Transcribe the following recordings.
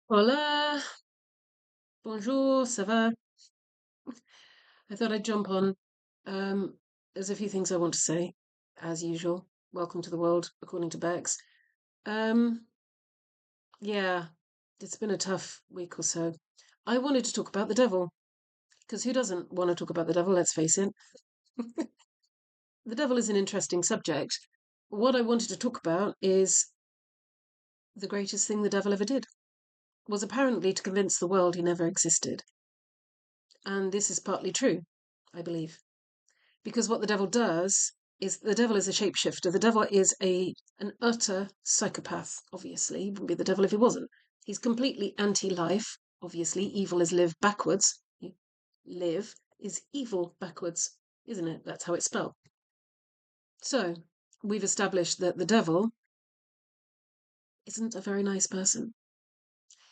Hola, bonjour, ça va? I thought I'd jump on. Um, there's a few things I want to say, as usual. Welcome to the world, according to Bex. Um, yeah, it's been a tough week or so. I wanted to talk about the devil, because who doesn't want to talk about the devil, let's face it. The devil is an interesting subject. What I wanted to talk about is the greatest thing the devil ever did was apparently to convince the world he never existed. And this is partly true, I believe. Because what the devil does is the devil is a shapeshifter. The devil is an utter psychopath, obviously. He wouldn't be the devil if he wasn't. He's completely anti-life, obviously. Evil is live backwards. Live is evil backwards, isn't it? That's how it's spelled. So, we've established that the devil isn't a very nice person.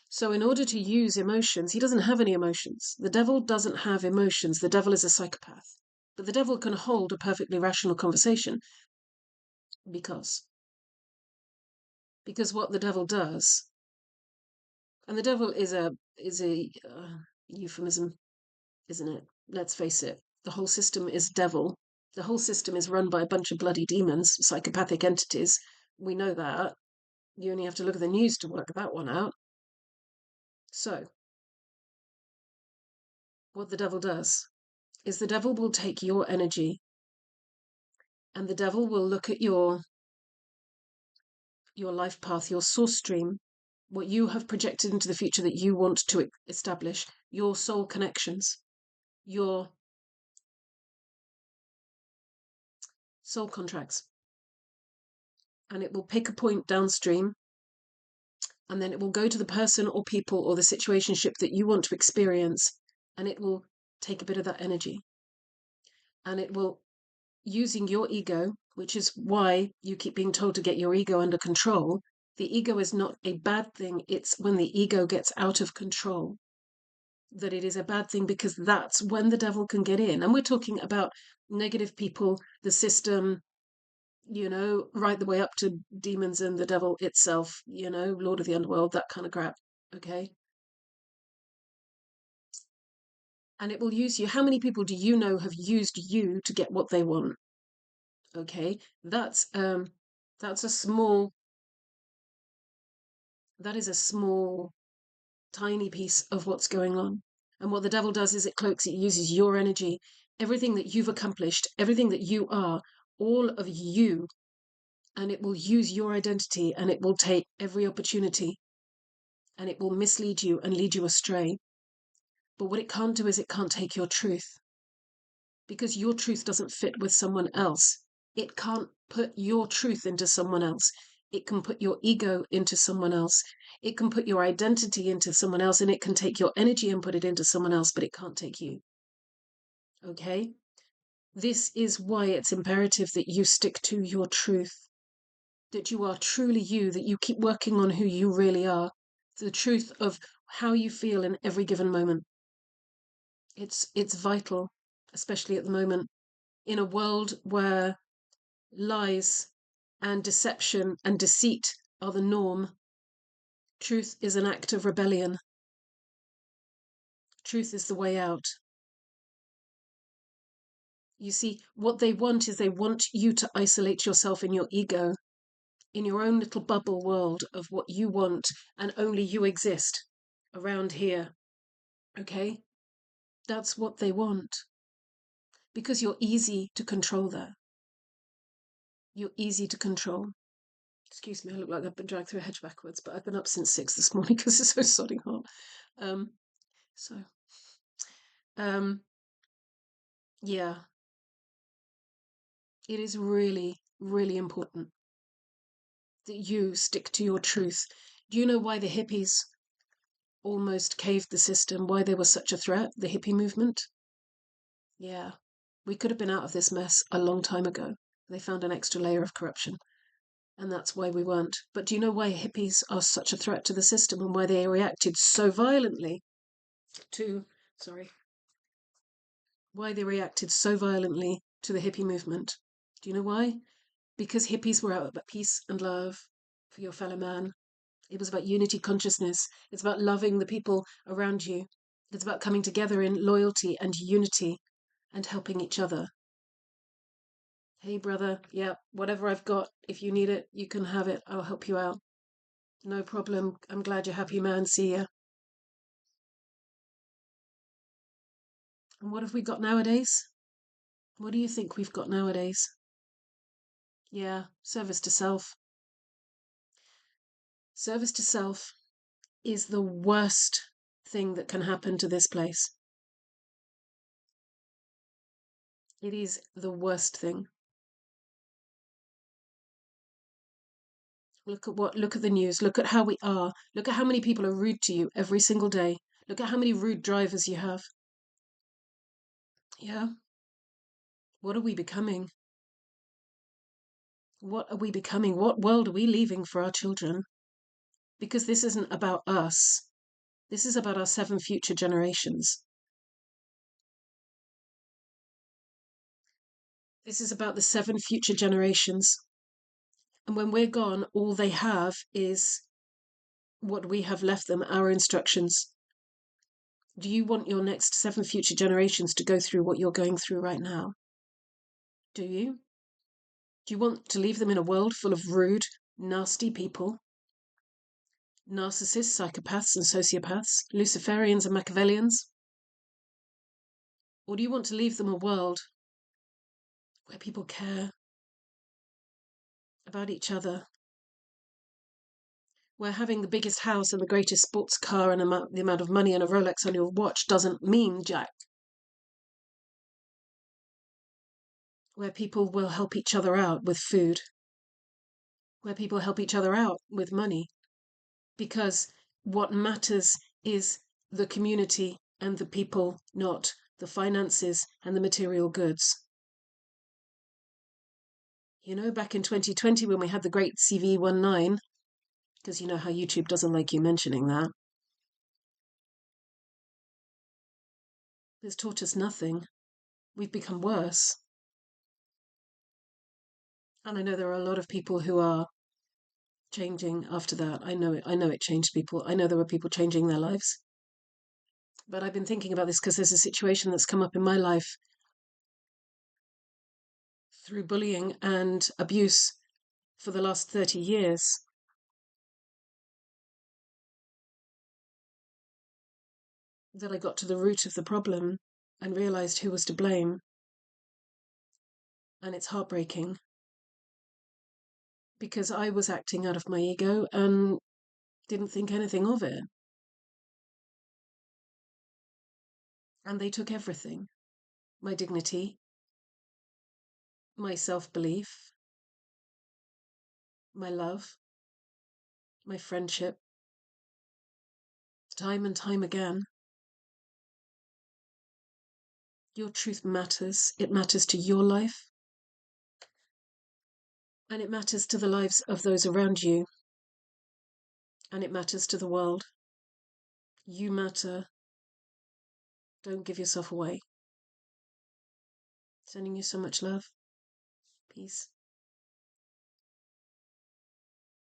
So, in order to use emotions, he doesn't have any emotions. The devil doesn't have emotions. The devil is a psychopath. But the devil can hold a perfectly rational conversation because what the devil does, and the devil is a euphemism, isn't it? Let's face it. The whole system is devil. The whole system is run by a bunch of bloody demons, psychopathic entities. We know that. You only have to look at the news to work that one out. So, what the devil does is the devil will take your energy and the devil will look at your life path, your source stream, what you have projected into the future that you want to establish, your soul connections, your soul contracts. And it will pick a point downstream and then it will go to the person or people or the situationship that you want to experience and it will take a bit of that energy and it will, using your ego, which is why you keep being told to get your ego under control. The ego is not a bad thing. It's when the ego gets out of control that it is a bad thing, because that's when the devil can get in. And we're talking about negative people, the system, right the way up to demons and the devil itself, Lord of the Underworld, that kind of crap. Okay. And it will use you. How many people do you know have used you to get what they want? Okay. That's a small, that is a small, tiny piece of what's going on. And what the devil does is it uses your energy, everything that you've accomplished, everything that you are, all of you, and it will use your identity and it will take every opportunity and it will mislead you and lead you astray. But what it can't do is it can't take your truth, because your truth doesn't fit with someone else. It can't put your truth into someone else. It can put your ego into someone else. It can put your identity into someone else, and it can take your energy and put it into someone else, but it can't take you. Okay? This is why it's imperative that you stick to your truth, that you are truly you, that you keep working on who you really are, the truth of how you feel in every given moment. It's vital, especially at the moment, in a world where lies and deception and deceit are the norm. Truth is an act of rebellion. Truth is the way out. You see, what they want is they want you to isolate yourself in your ego, in your own little bubble world of what you want, and only you exist around here. Okay? That's what they want. Because you're easy to control there. You're easy to control. Excuse me, I look like I've been dragged through a hedge backwards, but I've been up since 6 this morning because it's so sodding hot. Um, so, um, yeah, it is really, really important that you stick to your truth. Do you know why the hippies almost caved the system? Why they were such a threat? The hippie movement? Yeah, we could have been out of this mess a long time ago. They found an extra layer of corruption, and that's why we weren't. But do you know why hippies are such a threat to the system and why they reacted so violently to, sorry, why they reacted so violently to the hippie movement? Do you know why? Because hippies were out about peace and love for your fellow man. It was about unity consciousness. It's about loving the people around you. It's about coming together in loyalty and unity and helping each other. Hey, brother, yeah, whatever I've got, if you need it, you can have it. I'll help you out. No problem. I'm glad you're happy, man. See ya. And what have we got nowadays? What do you think we've got nowadays? Yeah, service to self. Service to self is the worst thing that can happen to this place. It is the worst thing. Look at the news. Look at how we are. Look at how many people are rude to you every single day. Look at how many rude drivers you have. Yeah. What are we becoming? What are we becoming? What world are we leaving for our children? Because this isn't about us. This is about our 7 future generations. This is about the 7 future generations. And when we're gone, all they have is what we have left them, our instructions. Do you want your next 7 future generations to go through what you're going through right now? Do you? Do you want to leave them in a world full of rude, nasty people? Narcissists, psychopaths and sociopaths, Luciferians and Machiavellians? Or do you want to leave them a world where people care about each other, where having the biggest house and the greatest sports car and the amount of money and a Rolex on your watch doesn't mean jack, where people will help each other out with food, where people help each other out with money, because what matters is the community and the people, not the finances and the material goods. You know, back in 2020 when we had the great CV19, because you know how YouTube doesn't like you mentioning that, it's taught us nothing. We've become worse. And I know there are a lot of people who are changing after that. I know it. I know it changed people. I know there were people changing their lives. But I've been thinking about this because there's a situation that's come up in my life through bullying and abuse for the last 30 years. That I got to the root of the problem and realized who was to blame. And it's heartbreaking because I was acting out of my ego and didn't think anything of it. And they took everything: my dignity, my self belief, my love, my friendship, time and time again. Your truth matters. It matters to your life. And it matters to the lives of those around you. And it matters to the world. You matter. Don't give yourself away. Sending you so much love. Peace.